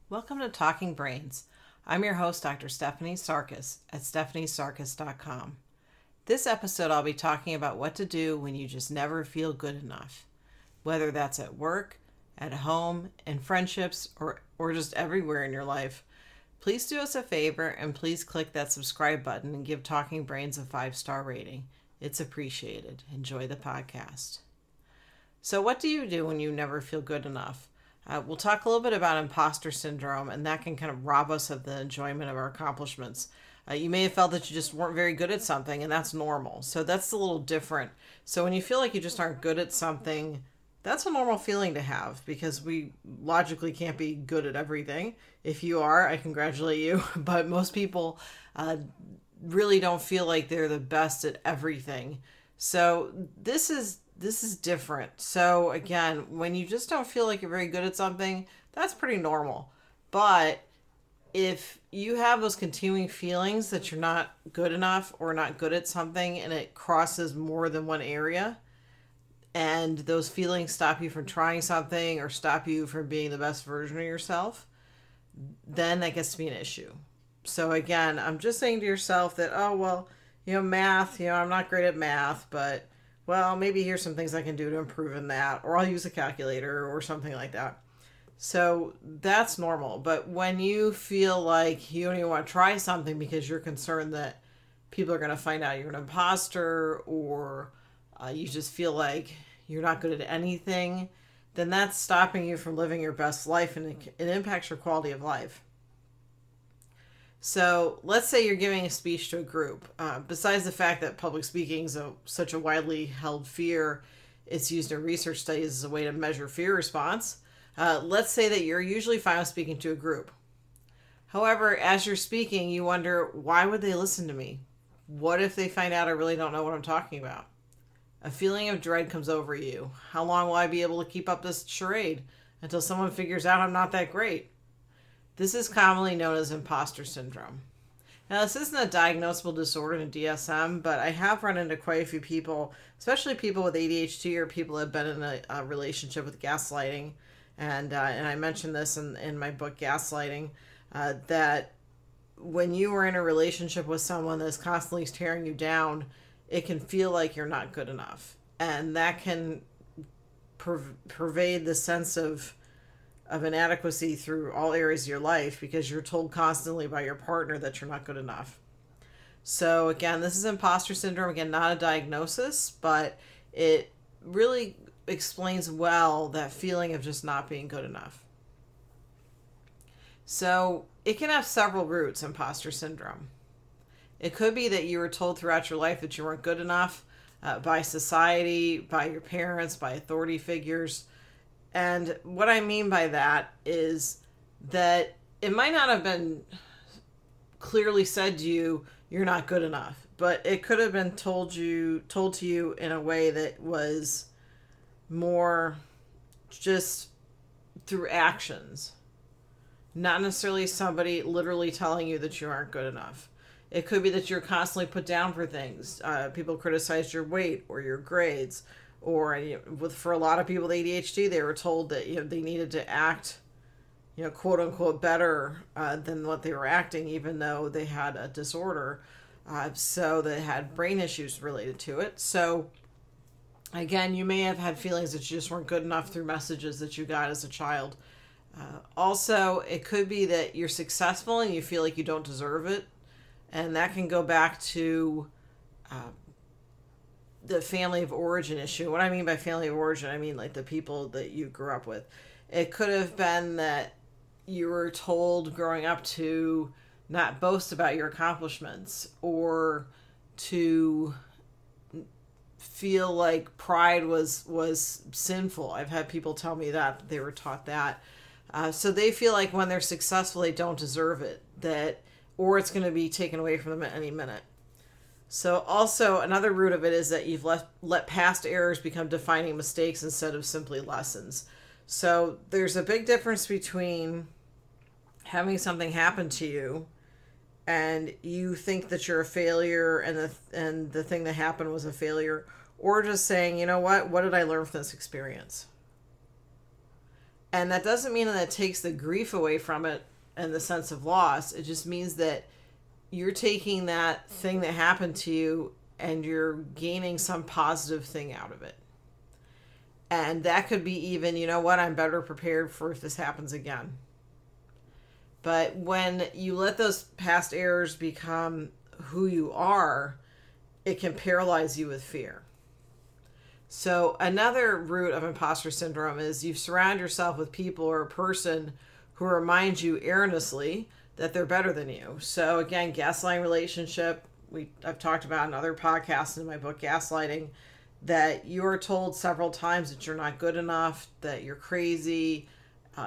Welcome to Talking Brains. I'm your host, Dr. Stephanie Sarkis at stephaniesarkis.com. This episode, I'll be talking about what to do when you just never feel good enough, whether that's at work, at home, in friendships, or just everywhere in your life. Please do us a favor and please click that subscribe button and give Talking Brains a 5-star rating. It's appreciated. Enjoy the podcast. So what do you do when you never feel good enough? We'll talk a little bit about imposter syndrome, and that can kind of rob us of the enjoyment of our accomplishments. You may have felt that you just weren't very good at something, and that's normal. So that's a little different. So when you feel like you just aren't good at something, that's a normal feeling to have because we logically can't be good at everything. If you are, I congratulate you. But most people really don't feel like they're the best at everything. So this is different. So again, when you just don't feel like you're very good at something, that's pretty normal. But if you have those continuing feelings that you're not good enough or not good at something and it crosses more than one area, and those feelings stop you from trying something or stop you from being the best version of yourself, then that gets to be an issue. So again, I'm just saying to yourself that, math, I'm not great at math, but maybe here's some things I can do to improve in that, or I'll use a calculator or something like that. So that's normal. But when you feel like you don't even want to try something because you're concerned that people are going to find out you're an imposter, or you just feel like you're not good at anything, then that's stopping you from living your best life, and it impacts your quality of life. So let's say you're giving a speech to a group. Besides the fact that public speaking is such a widely held fear, it's used in research studies as a way to measure fear response. Let's say that you're usually fine with speaking to a group. However, as you're speaking, you wonder, why would they listen to me? What if they find out I really don't know what I'm talking about? A feeling of dread comes over you. How long will I be able to keep up this charade until someone figures out I'm not that great? This is commonly known as imposter syndrome. Now, this isn't a diagnosable disorder in DSM, but I have run into quite a few people, especially people with ADHD or people that have been in a relationship with gaslighting. And I mentioned this in my book, Gaslighting, that when you are in a relationship with someone that's constantly tearing you down, it can feel like you're not good enough. And that can pervade the sense of inadequacy through all areas of your life because you're told constantly by your partner that you're not good enough. So again, this is imposter syndrome. Again, not a diagnosis, but it really explains well that feeling of just not being good enough. So it can have several roots, imposter syndrome. It could be that you were told throughout your life that you weren't good enough by society, by your parents, by authority figures. And what I mean by that is that it might not have been clearly said to you, you're not good enough, but it could have been told to you in a way that was more just through actions, not necessarily somebody literally telling you that you aren't good enough. It could be that you're constantly put down for things. People criticized your weight or your grades. Or for a lot of people with ADHD, they were told that they needed to act, quote unquote, better than what they were acting, even though they had a disorder. So they had brain issues related to it. So again, you may have had feelings that you just weren't good enough through messages that you got as a child. Also, it could be that you're successful and you feel like you don't deserve it, and that can go back to the family of origin issue. What I mean by family of origin, I mean like the people that you grew up with. It could have been that you were told growing up to not boast about your accomplishments, or to feel like pride was sinful. I've had people tell me that they were taught that. So they feel like when they're successful, they don't deserve it, or it's going to be taken away from them at any minute. So also another root of it is that you've let past errors become defining mistakes instead of simply lessons. So there's a big difference between having something happen to you and you think that you're a failure and the thing that happened was a failure, or just saying, what did I learn from this experience? And that doesn't mean that it takes the grief away from it and the sense of loss. It just means that you're taking that thing that happened to you and you're gaining some positive thing out of it. And that could be even, you know what, I'm better prepared for if this happens again. But when you let those past errors become who you are, it can paralyze you with fear. So another root of imposter syndrome is you surround yourself with people or a person who remind you erroneously that they're better than you. So again, gaslighting relationship, I've talked about in other podcasts in my book, Gaslighting, that you're told several times that you're not good enough, that you're crazy.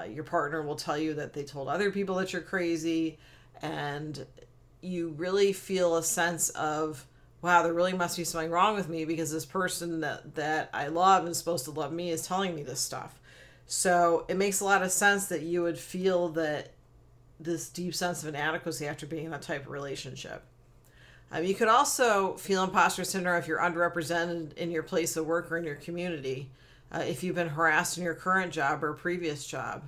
Your partner will tell you that they told other people that you're crazy. And you really feel a sense of, wow, there really must be something wrong with me because this person that I love and is supposed to love me is telling me this stuff. So it makes a lot of sense that you would feel that this deep sense of inadequacy after being in that type of relationship. You could also feel imposter syndrome if you're underrepresented in your place of work or in your community, if you've been harassed in your current job or previous job,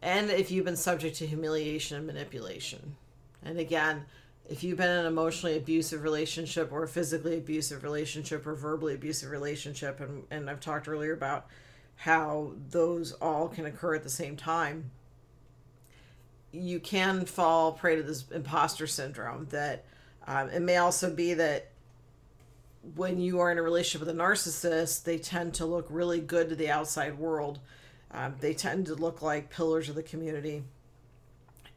and if you've been subject to humiliation and manipulation. And again, if you've been in an emotionally abusive relationship or a physically abusive relationship or verbally abusive relationship, and I've talked earlier about how those all can occur at the same time, you can fall prey to this imposter syndrome. That it may also be that when you are in a relationship with a narcissist, they tend to look really good to the outside world. They tend to look like pillars of the community.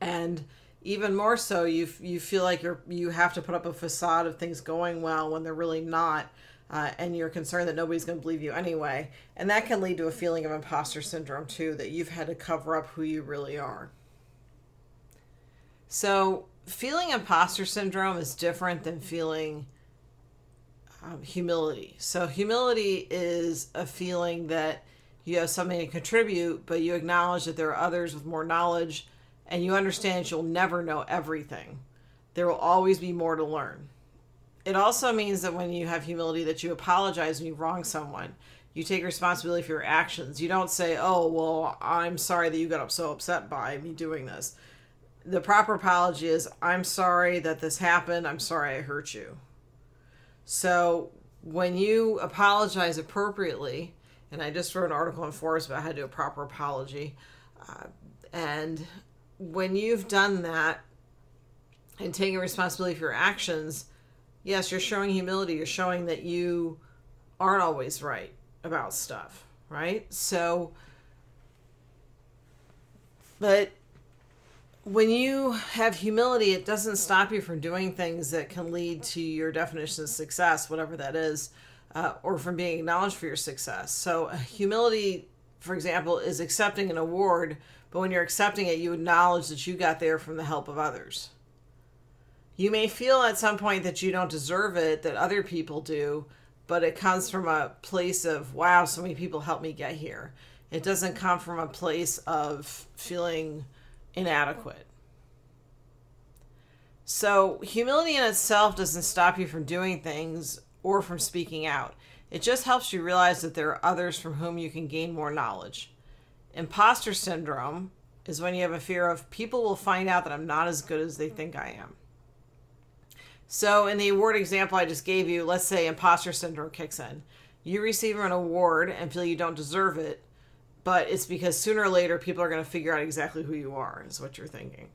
And even more so, you feel like you have to put up a facade of things going well when they're really not. And you're concerned that nobody's going to believe you anyway. And that can lead to a feeling of imposter syndrome too, that you've had to cover up who you really are. So feeling imposter syndrome is different than feeling humility. So humility is a feeling that you have something to contribute, but you acknowledge that there are others with more knowledge, and you understand you'll never know everything. There will always be more to learn. It also means that when you have humility, that you apologize when you wrong someone. You take responsibility for your actions. You don't say, oh, well, I'm sorry that you got so upset by me doing this. The proper apology is, I'm sorry that this happened. I'm sorry I hurt you. So when you apologize appropriately, and I just wrote an article in Forbes about how to do a proper apology, and when you've done that and taken responsibility for your actions, yes, you're showing humility. You're showing that you aren't always right about stuff, right? So, but when you have humility, it doesn't stop you from doing things that can lead to your definition of success, whatever that is, or from being acknowledged for your success. So humility, for example, is accepting an award, but when you're accepting it, you acknowledge that you got there from the help of others. You may feel at some point that you don't deserve it, that other people do, but it comes from a place of, wow, so many people helped me get here. It doesn't come from a place of feeling inadequate. So humility in itself doesn't stop you from doing things or from speaking out. It just helps you realize that there are others from whom you can gain more knowledge. Imposter syndrome is when you have a fear of people will find out that I'm not as good as they think I am. So in the award example I just gave you, let's say imposter syndrome kicks in. You receive an award and feel you don't deserve it, but it's because sooner or later people are going to figure out exactly who you are, is what you're thinking.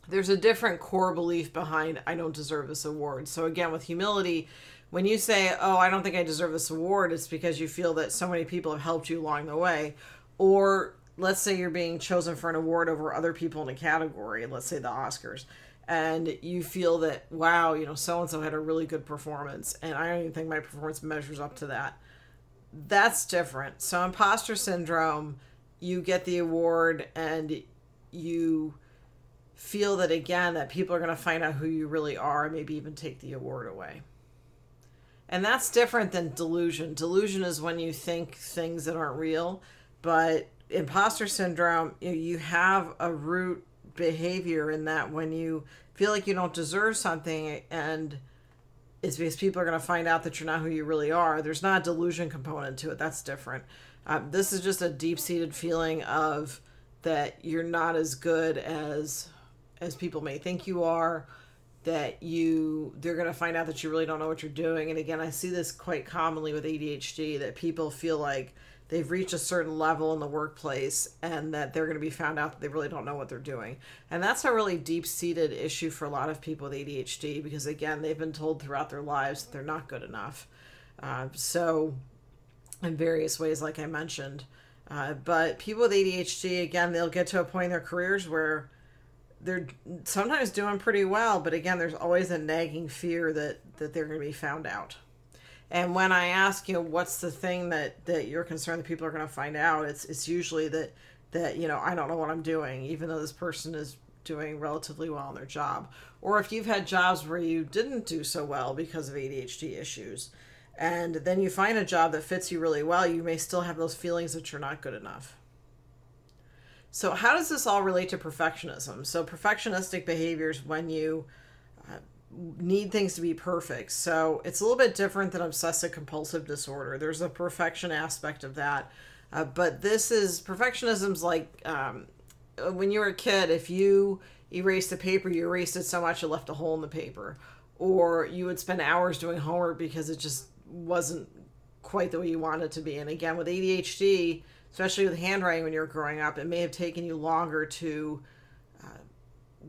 There's a different core belief behind I don't deserve this award. So again, with humility, when you say, oh, I don't think I deserve this award, it's because you feel that so many people have helped you along the way. Or let's say you're being chosen for an award over other people in a category, let's say the Oscars, and you feel that, wow, so-and-so had a really good performance, and I don't even think my performance measures up to that. That's different. So imposter syndrome, you get the award and you feel that, again, that people are going to find out who you really are and maybe even take the award away. And that's different than delusion. Delusion is when you think things that aren't real, but imposter syndrome, you have a root behavior in that when you feel like you don't deserve something and it's because people are going to find out that you're not who you really are. There's not a delusion component to it. That's different. This is just a deep-seated feeling of that you're not as good as people may think you are, that they're going to find out that you really don't know what you're doing. And again, I see this quite commonly with ADHD, that people feel like they've reached a certain level in the workplace and that they're going to be found out that they really don't know what they're doing. And that's a really deep-seated issue for a lot of people with ADHD, because again, they've been told throughout their lives that they're not good enough. So in various ways, like I mentioned. But people with ADHD, again, they'll get to a point in their careers where they're sometimes doing pretty well, but again, there's always a nagging fear that they're going to be found out. And when I ask, what's the thing that you're concerned that people are going to find out, it's usually that I don't know what I'm doing, even though this person is doing relatively well in their job. Or if you've had jobs where you didn't do so well because of ADHD issues, and then you find a job that fits you really well, you may still have those feelings that you're not good enough. So how does this all relate to perfectionism? So perfectionistic behaviors when you need things to be perfect. So it's a little bit different than obsessive compulsive disorder. There's a perfection aspect of that. But perfectionism's like when you were a kid, if you erased the paper, you erased it so much it left a hole in the paper. Or you would spend hours doing homework because it just wasn't quite the way you wanted it to be. And again, with ADHD, especially with handwriting when you were growing up, it may have taken you longer to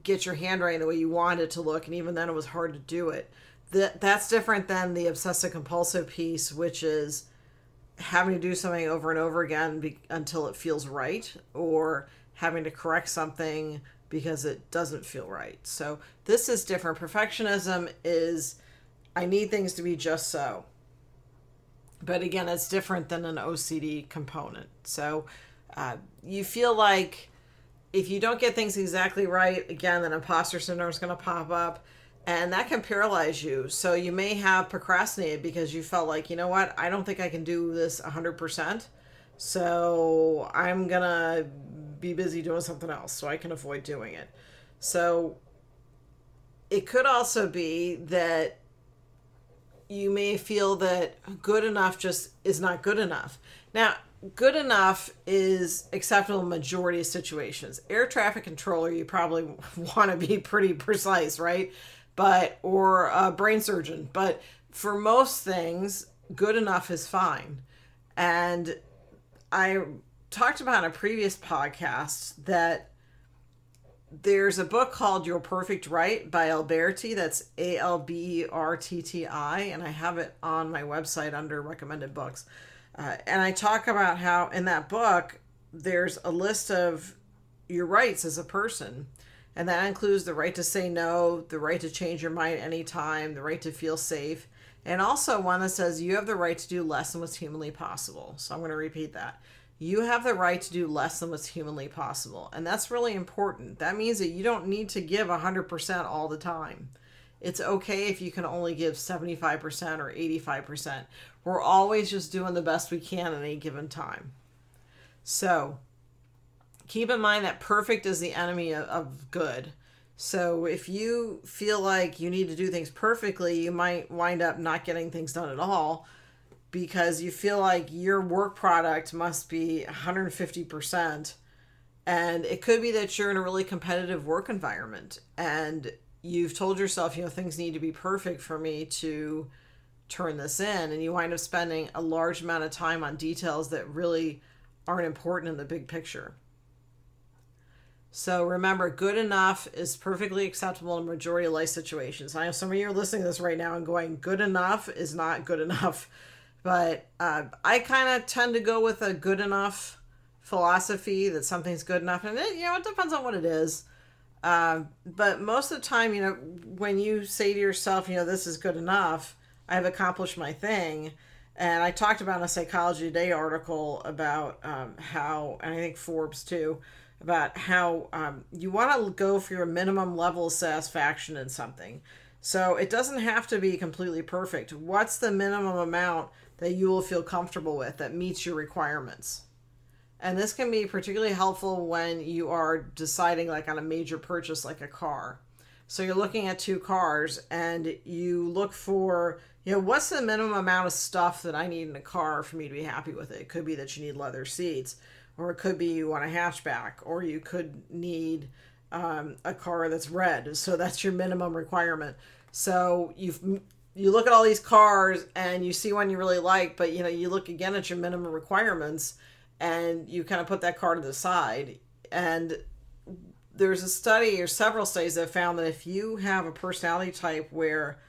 get your handwriting the way you wanted it to look, and even then it was hard to do it. That's different than the obsessive compulsive piece, which is having to do something over and over again until it feels right, or having to correct something because it doesn't feel right. So this is different. Perfectionism is, I need things to be just so. But again, it's different than an OCD component. So you feel like if you don't get things exactly right, again, then imposter syndrome is going to pop up, and that can paralyze you. So you may have procrastinated because you felt like, I don't think I can do this 100%. So I'm going to be busy doing something else so I can avoid doing it. So it could also be that you may feel that good enough just is not good enough. Now, good enough is acceptable in majority of situations. Air traffic controller, you probably want to be pretty precise, right? Or a brain surgeon. But for most things, good enough is fine. And I talked about in a previous podcast that there's a book called Your Perfect Right by Alberti. That's Albertti, and I have it on my website under recommended books. And I talk about how in that book, there's a list of your rights as a person. And that includes the right to say no, the right to change your mind anytime, the right to feel safe, and also one that says you have the right to do less than what's humanly possible. So I'm going to repeat that. You have the right to do less than what's humanly possible. And that's really important. That means that you don't need to give 100% all the time. It's okay if you can only give 75% or 85%. We're always just doing the best we can at any given time. So keep in mind that perfect is the enemy of good. So if you feel like you need to do things perfectly, you might wind up not getting things done at all, because you feel like your work product must be 150%. And it could be that you're in a really competitive work environment and you've told yourself, things need to be perfect for me to turn this in. And you wind up spending a large amount of time on details that really aren't important in the big picture. So remember, good enough is perfectly acceptable in the majority of life situations. I know some of you are listening to this right now and going, good enough is not good enough. But I kind of tend to go with a good enough philosophy, that something's good enough. And it depends on what it is. But most of the time, when you say to yourself, this is good enough, I've accomplished my thing. And I talked about in a Psychology Today article about how, and I think Forbes too, about how you want to go for your minimum level of satisfaction in something. So it doesn't have to be completely perfect. What's the minimum amount that you will feel comfortable with that meets your requirements? And this can be particularly helpful when you are deciding like on a major purchase like a car. So you're looking at two cars and you look for, what's the minimum amount of stuff that I need in a car for me to be happy with it? It could be that you need leather seats, or it could be you want a hatchback, or you could need a car that's red. So that's your minimum requirement. So you look at all these cars and you see one you really like, but you look again at your minimum requirements and you kind of put that car to the side. And there's a study or several studies that found that if you have a personality type where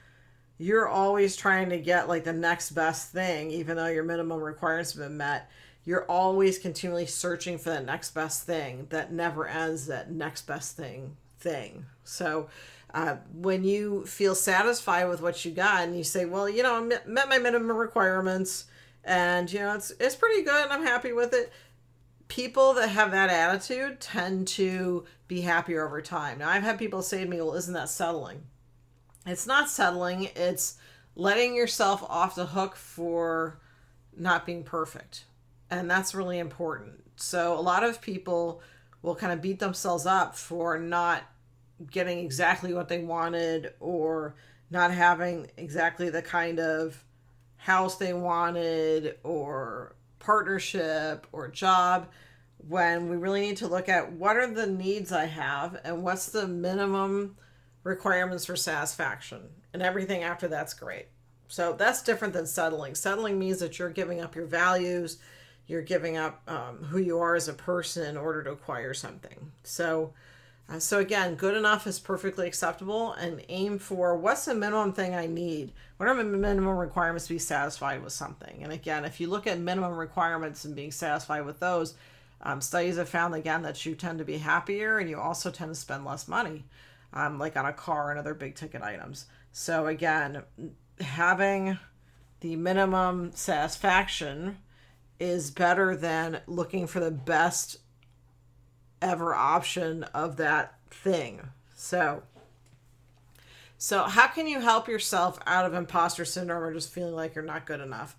you're always trying to get like the next best thing, even though your minimum requirements have been met, you're always continually searching for the next best thing that never ends, that next best thing. So when you feel satisfied with what you got and you say, well, I met my minimum requirements and, it's pretty good and I'm happy with it. People that have that attitude tend to be happier over time. Now, I've had people say to me, well, isn't that settling? It's not settling. It's letting yourself off the hook for not being perfect. And that's really important. So a lot of people will kind of beat themselves up for not getting exactly what they wanted or not having exactly the kind of house they wanted or partnership or job, when we really need to look at what are the needs I have and what's the minimum requirements for satisfaction, and everything after that's great. So that's different than settling. Settling means that you're giving up your values, you're giving up who you are as a person in order to acquire something. So again, good enough is perfectly acceptable, and aim for what's the minimum thing I need? What are my minimum requirements to be satisfied with something? And again, if you look at minimum requirements and being satisfied with those, studies have found, again, that you tend to be happier and you also tend to spend less money, like on a car and other big ticket items. So again, having the minimum satisfaction is better than looking for the best ever option of that thing. So how can you help yourself out of imposter syndrome or just feeling like you're not good enough?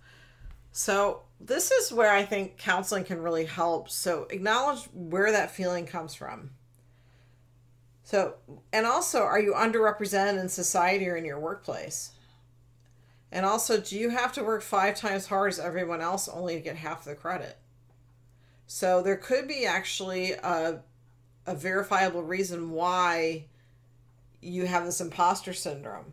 So this is where I think counseling can really help. So acknowledge where that feeling comes from. So, and also, are you underrepresented in society or in your workplace? And also, do you have to work 5 times hard as everyone else only to get half the credit? So there could be actually a verifiable reason why you have this imposter syndrome.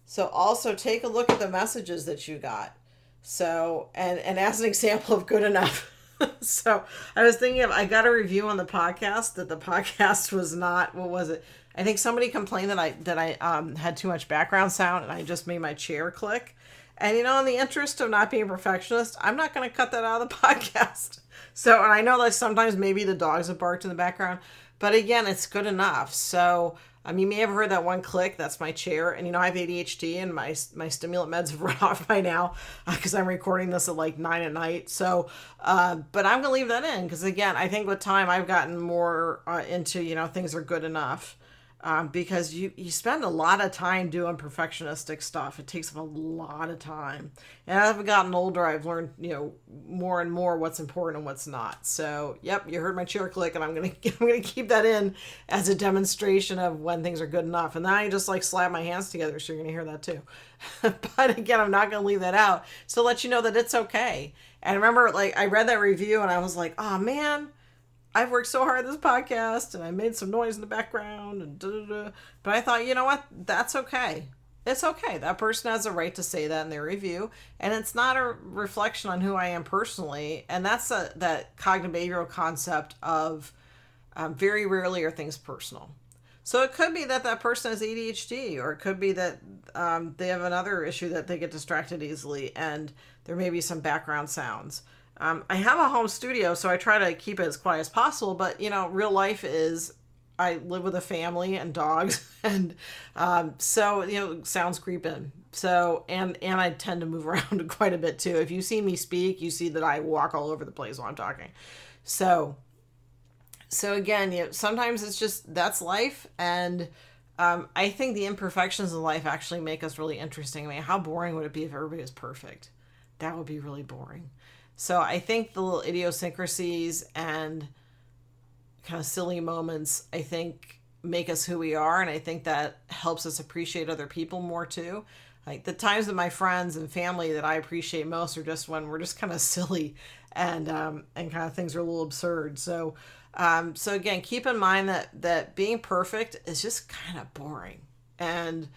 So also take a look at the messages that you got. So, and as an example of good enough. So I was thinking I got a review on the podcast that the podcast was not, what was it? I think somebody complained that I had too much background sound and I just made my chair click. And in the interest of not being a perfectionist, I'm not going to cut that out of the podcast. So, and I know that sometimes maybe the dogs have barked in the background, but again, it's good enough. So, you may have heard that one click. That's my chair. And, I have ADHD and my stimulant meds have run off by now because I'm recording this at like 9 at night. So, but I'm going to leave that in because, again, I think with time I've gotten more into, things are good enough. Because you spend a lot of time doing perfectionistic stuff. It takes up a lot of time. And as I've gotten older, I've learned, more and more what's important and what's not. So, yep, you heard my chair click, and I'm gonna keep that in as a demonstration of when things are good enough. And then I just slap my hands together, so you're gonna hear that too. But again, I'm not gonna leave that out. So let you know that it's okay. And remember, I read that review and I was like, oh man, I've worked so hard on this podcast and I made some noise in the background and da-da-da. But I thought, you know what? That's okay. It's okay. That person has a right to say that in their review. And it's not a reflection on who I am personally. And that's that cognitive behavioral concept of very rarely are things personal. So it could be that person has ADHD, or it could be that they have another issue that they get distracted easily and there may be some background sounds. I have a home studio, so I try to keep it as quiet as possible, but, real life is I live with a family and dogs, and so, sounds creep in. So, and I tend to move around quite a bit, too. If you see me speak, you see that I walk all over the place while I'm talking. So again, sometimes it's just, that's life, and I think the imperfections of life actually make us really interesting. I mean, how boring would it be if everybody was perfect? That would be really boring. So I think the little idiosyncrasies and kind of silly moments, I think make us who we are. And I think that helps us appreciate other people more too. Like the times with my friends and family that I appreciate most are just when we're just kind of silly and kind of things are a little absurd. So again, keep in mind that being perfect is just kind of boring, and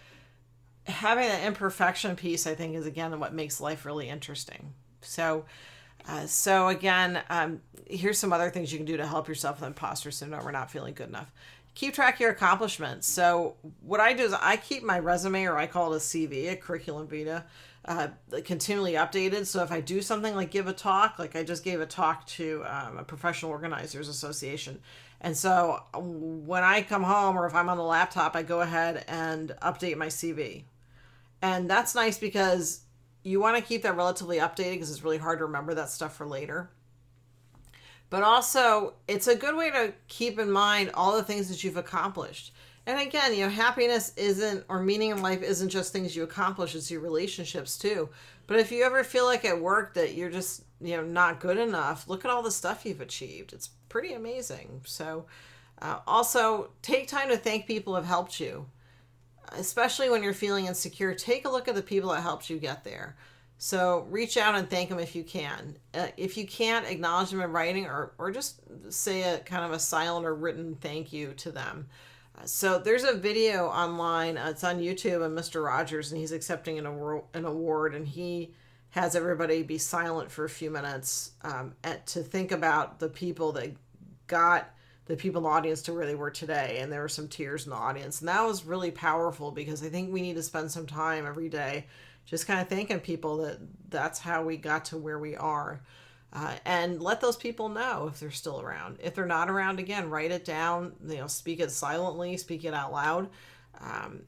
having that imperfection piece, I think, is again what makes life really interesting. So again, here's some other things you can do to help yourself with imposter syndrome or not feeling good enough. Keep track of your accomplishments. So what I do is I keep my resume, or I call it a CV, a curriculum vitae, continually updated. So if I do something like give a talk, like I just gave a talk to a professional organizers association. And so when I come home or if I'm on the laptop, I go ahead and update my CV. And that's nice because you want to keep that relatively updated because it's really hard to remember that stuff for later. But also, it's a good way to keep in mind all the things that you've accomplished. And again, happiness isn't, or meaning in life isn't just things you accomplish, it's your relationships too. But if you ever feel like at work that you're just, not good enough, look at all the stuff you've achieved. It's pretty amazing. So also, take time to thank people who have helped you. Especially when you're feeling insecure, take a look at the people that helped you get there. So reach out and thank them if you can. If you can't, acknowledge them in writing or just say a kind of a silent or written thank you to them. So there's a video online. It's on YouTube, and Mr. Rogers, and he's accepting an award, and he has everybody be silent for a few minutes to think about the people that got the people in the audience to where they were today. And there were some tears in the audience. And that was really powerful because I think we need to spend some time every day just kind of thanking people that's how we got to where we are. And let those people know if they're still around. If they're not around, again, write it down, speak it silently, speak it out loud.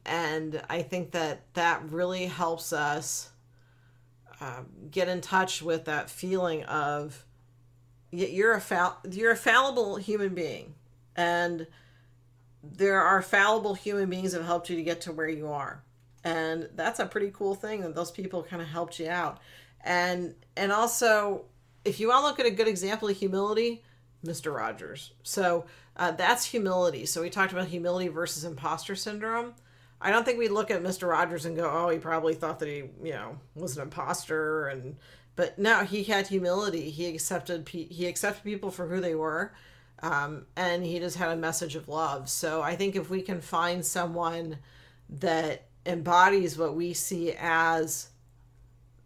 And I think that really helps us get in touch with that feeling of, you're a fallible human being, and there are fallible human beings that have helped you to get to where you are, and that's a pretty cool thing that those people kind of helped you out. And also, if you want to look at a good example of humility, Mr. Rogers. So that's humility. So we talked about humility versus imposter syndrome. I don't think we look at Mr. Rogers and go, oh, he probably thought that he was an imposter, but no, he had humility. He accepted people for who they were, and he just had a message of love. So I think if we can find someone that embodies what we see as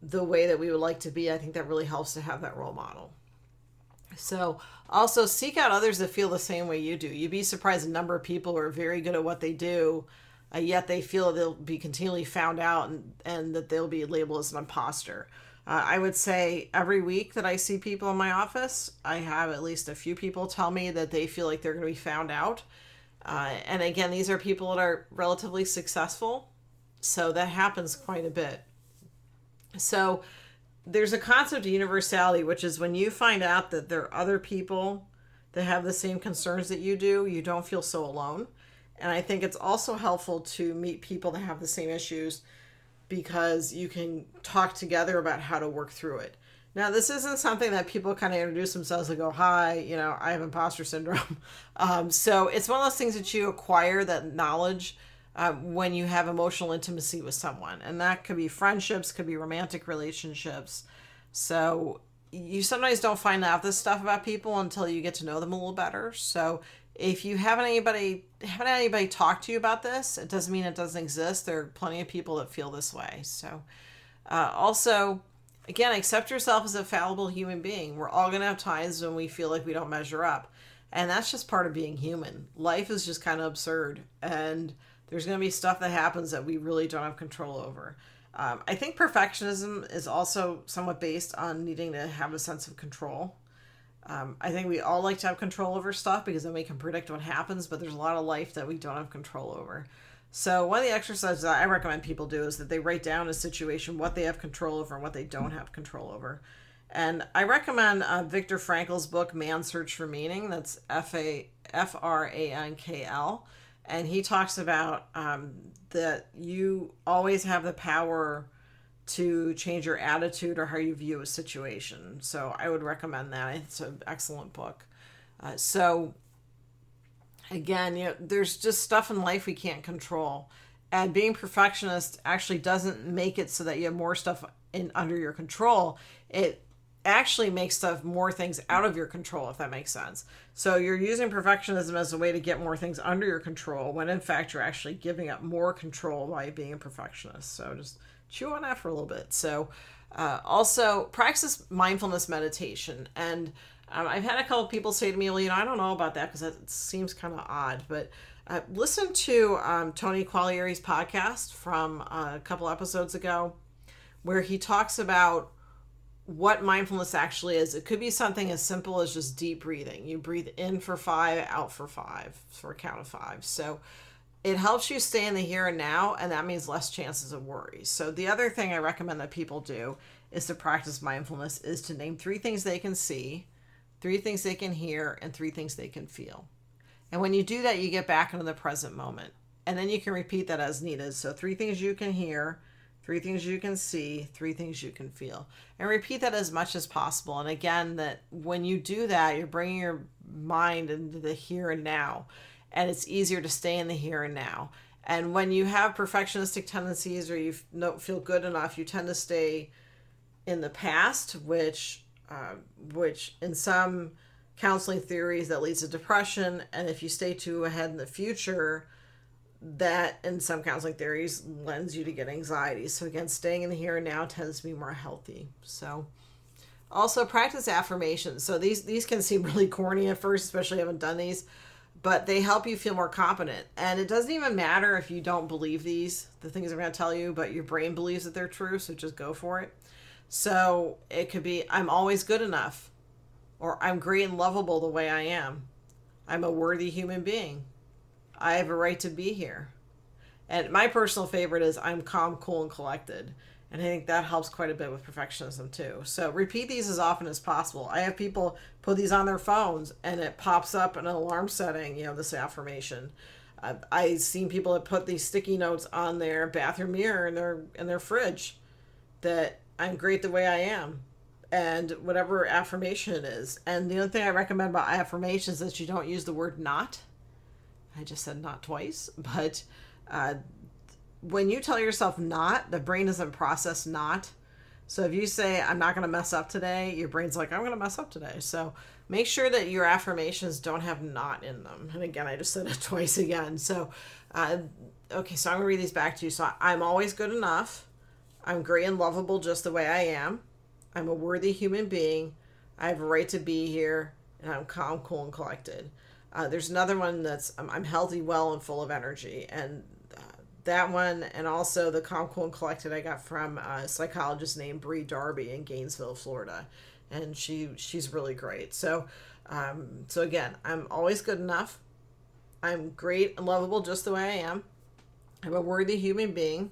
the way that we would like to be, I think that really helps to have that role model. So also seek out others that feel the same way you do. You'd be surprised the number of people who are very good at what they do, yet they feel they'll be continually found out and that they'll be labeled as an imposter. I would say every week that I see people in my office, I have at least a few people tell me that they feel like they're going to be found out. And again, these are people that are relatively successful. So that happens quite a bit. So there's a concept of universality, which is when you find out that there are other people that have the same concerns that you do, you don't feel so alone. And I think it's also helpful to meet people that have the same issues, because you can talk together about how to work through it. Now, this isn't something that people kind of introduce themselves and go, hi, I have imposter syndrome. So it's one of those things that you acquire, that knowledge, when you have emotional intimacy with someone. And that could be friendships, could be romantic relationships. So you sometimes don't find out this stuff about people until you get to know them a little better. So if you haven't anybody talk to you about this, it doesn't mean it doesn't exist. There are plenty of people that feel this way. So also, again, accept yourself as a fallible human being. We're all going to have times when we feel like we don't measure up. And that's just part of being human. Life is just kind of absurd. And there's going to be stuff that happens that we really don't have control over. I think perfectionism is also somewhat based on needing to have a sense of control. I think we all like to have control over stuff because then we can predict what happens, but there's a lot of life that we don't have control over. So one of the exercises I recommend people do is that they write down a situation, what they have control over and what they don't have control over. And I recommend Viktor Frankl's book, Man's Search for Meaning. That's Frankl. And he talks about that you always have the power to change your attitude or how you view a situation. So I would recommend that. It's an excellent book. So Again, there's just stuff in life we can't control. And being perfectionist actually doesn't make it so that you have more stuff under your control. It actually makes more things out of your control, if that makes sense. So you're using perfectionism as a way to get more things under your control, when in fact you're actually giving up more control by being a perfectionist. So just chew on that for a little bit. So also practice mindfulness meditation. And I've had a couple people say to me, well, I don't know about that because it seems kind of odd, but listen to Tony Qualieri's podcast from a couple episodes ago, where he talks about what mindfulness actually is. It could be something as simple as just deep breathing. You breathe in for 5, out for 5, for a count of 5. So it helps you stay in the here and now, and that means less chances of worries. So the other thing I recommend that people do is to practice mindfulness, is to name 3 things they can see, 3 things they can hear, and 3 things they can feel. And when you do that, you get back into the present moment. And then you can repeat that as needed. So 3 things you can hear, 3 things you can see, 3 things you can feel. And repeat that as much as possible. And again, that when you do that, you're bringing your mind into the here and now. And it's easier to stay in the here and now. And when you have perfectionistic tendencies, or you don't feel good enough, you tend to stay in the past, which in some counseling theories that leads to depression. And if you stay too ahead in the future, that in some counseling theories lends you to get anxiety. So again, staying in the here and now tends to be more healthy. So also practice affirmations. So these can seem really corny at first, especially if you haven't done these, but they help you feel more confident. And it doesn't even matter if you don't believe the things I'm going to tell you, but your brain believes that they're true. So just go for it. So it could be, I'm always good enough, or I'm great and lovable the way I am. I'm a worthy human being. I have a right to be here. And my personal favorite is, I'm calm, cool, and collected. And I think that helps quite a bit with perfectionism too. So repeat these as often as possible. I have people put these on their phones and it pops up in an alarm setting, this affirmation. I've seen people that put these sticky notes on their bathroom mirror in their fridge, that I'm great the way I am, and whatever affirmation it is. And the other thing I recommend about affirmations is that you don't use the word not. I just said not twice, but when you tell yourself not, the brain doesn't process not. So if you say, I'm not going to mess up today, your brain's like, I'm going to mess up today. So make sure that your affirmations don't have not in them. And again, I just said it twice again. So, okay, so I'm going to read these back to you. So I'm always good enough. I'm great and lovable just the way I am. I'm a worthy human being. I have a right to be here. And I'm calm, cool, and collected. There's another one that's, I'm healthy, well, and full of energy. And that one, and also the calm, cool, and collected, I got from a psychologist named Bree Darby in Gainesville, Florida. And she's really great. So again, I'm always good enough. I'm great and lovable just the way I am. I'm a worthy human being.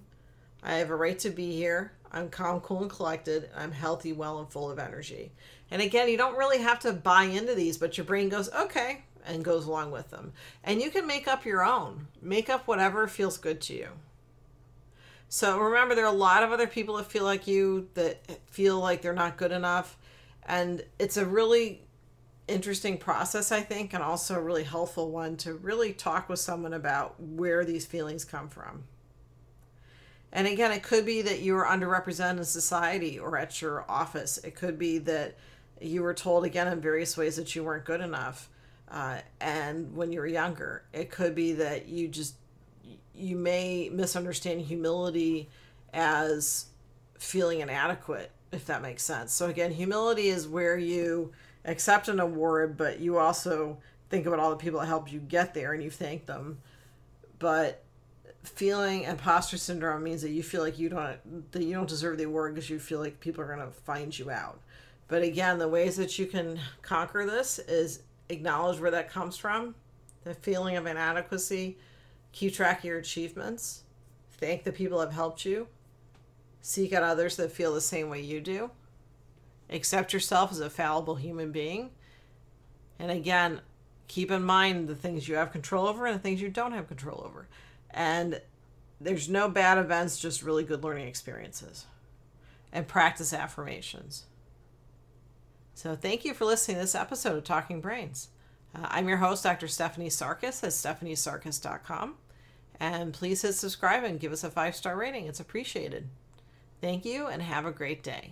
I have a right to be here. I'm calm, cool, and collected. I'm healthy, well, and full of energy. And again, you don't really have to buy into these, but your brain goes, okay, and goes along with them. And you can make up your own. Make up whatever feels good to you. So remember, there are a lot of other people that feel like you, that feel like they're not good enough. And it's a really interesting process, I think, and also a really helpful one to really talk with someone about where these feelings come from. And again, it could be that you were underrepresented in society or at your office. It could be that you were told, again, in various ways that you weren't good enough. And when you were younger, it could be that you may misunderstand humility as feeling inadequate, if that makes sense. So again, humility is where you accept an award, but you also think about all the people that helped you get there and you thank them. But feeling imposter syndrome means that you feel like you don't deserve the award because you feel like people are going to find you out. But again, the ways that you can conquer this is acknowledge where that comes from, the feeling of inadequacy, keep track of your achievements, thank the people that have helped you, seek out others that feel the same way you do, accept yourself as a fallible human being, and again, keep in mind the things you have control over and the things you don't have control over. And there's no bad events, just really good learning experiences. And practice affirmations. So thank you for listening to this episode of Talking Brains. I'm your host, Dr. Stephanie Sarkis at stephaniesarkis.com. And please hit subscribe and give us a 5-star rating. It's appreciated. Thank you and have a great day.